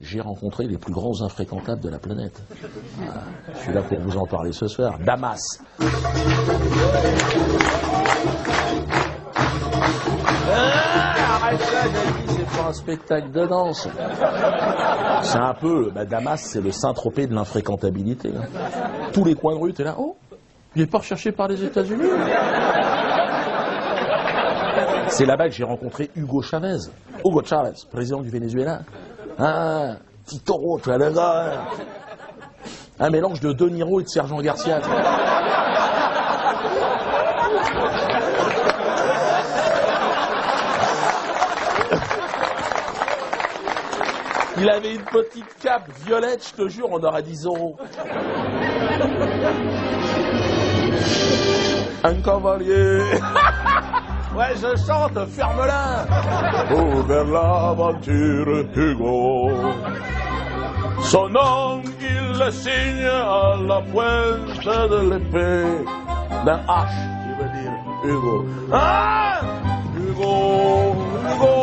j'ai rencontré les plus grands infréquentables de la planète. Je suis là pour vous en parler ce soir. Damas. Arrête ça, David, c'est pas un spectacle de danse. C'est un peu, Damas, c'est le Saint-Tropez de l'infréquentabilité. Hein. Tous les coins de rue, t'es là, oh, il n'est pas recherché par les États-Unis. C'est là-bas que j'ai rencontré Hugo Chavez. Hugo Chavez, président du Venezuela. Ah, Titoro, tu vois le gars. Un mélange de De Niro et de Sergent Garcia. Il avait une petite cape violette, je te jure, on aurait 10 €. Un cavalier. Ouais, je chante, ferme-la. Oh, vers l'aventure, Hugo. Son nom, il le signe à la pointe de l'épée. D'un H, il veut dire Hugo. Ah, Hugo, Hugo.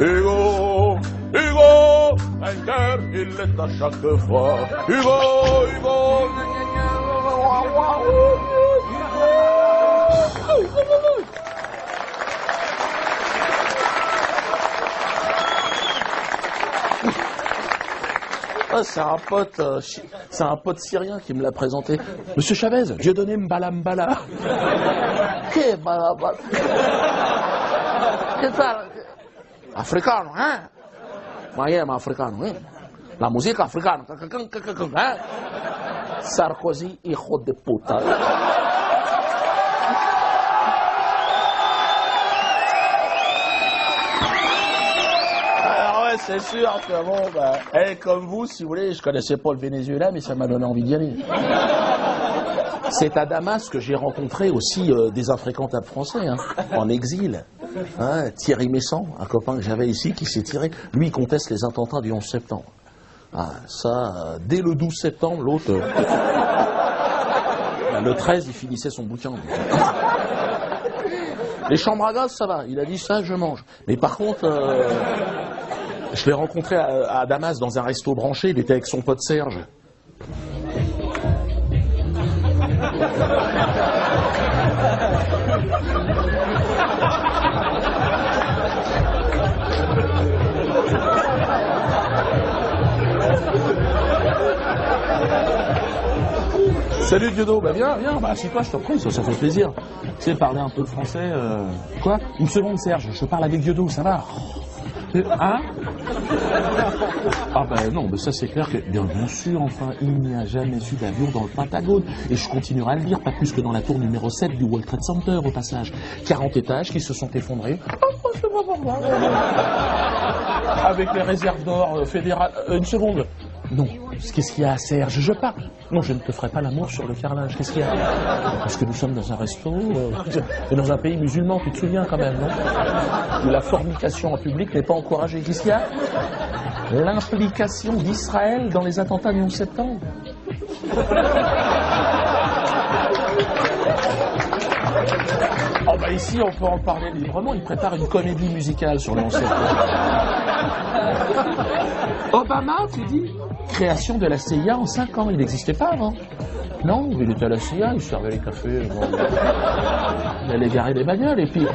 Hugo, Hugo, vainqueur, il est à chaque fois. Hugo, Hugo. Ah, c'est un pote syrien qui me l'a présenté. Monsieur Chavez, Dieudonné Mbala Mbala. Que Mbala Mbala. Qu'est-ce que africano, hein? Miami africano, hein? La musique africana, hein? Sarkozy, hijo de puta. C'est sûr que bon, comme vous, si vous voulez, je connaissais pas le Venezuela, mais ça m'a donné envie d'y aller. C'est à Damas que j'ai rencontré aussi des infréquentables français, hein, en exil. Hein, Thierry Messant, un copain que j'avais ici, qui s'est tiré. Lui, il conteste les attentats du 11 septembre. Ah, ça, dès le 12 septembre, l'autre... le 13, il finissait son bouquin. Les chambres à gaz, ça va. Il a dit ça, je mange. Mais par contre... je l'ai rencontré à Damas dans un resto branché, il était avec son pote Serge. Salut Diodo, viens, assieds-toi, je te prie, ça fait plaisir. Tu sais, parler un peu de français, Quoi? Une seconde Serge, je parle avec Diodo, ça va? Hein? Ah non, mais ça c'est clair que, bien sûr, enfin, il n'y a jamais eu d'avion dans le Pentagone. Et je continuerai à le dire, pas plus que dans la tour numéro 7 du World Trade Center, au passage. 40 étages qui se sont effondrés. Avec les réserves d'or fédérales... une seconde. Non, qu'est-ce qu'il y a, Serge? Je parle. Non, je ne te ferai pas l'amour sur le carrelage. Qu'est-ce qu'il y a? Parce que nous sommes dans un resto, et dans un pays musulman, tu te souviens quand même, non? Où la fornication en public n'est pas encouragée. Qu'est-ce qu'il y a? L'implication d'Israël dans les attentats du 11 septembre. Oh ici, on peut en parler librement. Il prépare une comédie musicale sur le 11 septembre. Obama, tu dis? Création de la CIA en 5 ans. Il n'existait pas avant. Non, il était à la CIA, il servait les cafés. Il allait garer des bagnoles. Et puis,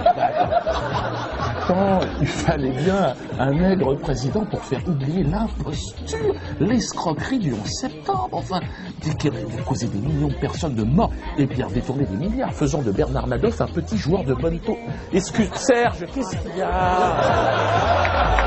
quand il fallait bien un nègre président pour faire oublier l'imposture, l'escroquerie du 11 septembre. Enfin, causer des millions de personnes de morts et bien détourner des milliards, faisant de Bernard Madoff un petit joueur de bonneteau. Excuse, Serge, qu'est-ce qu'il y a?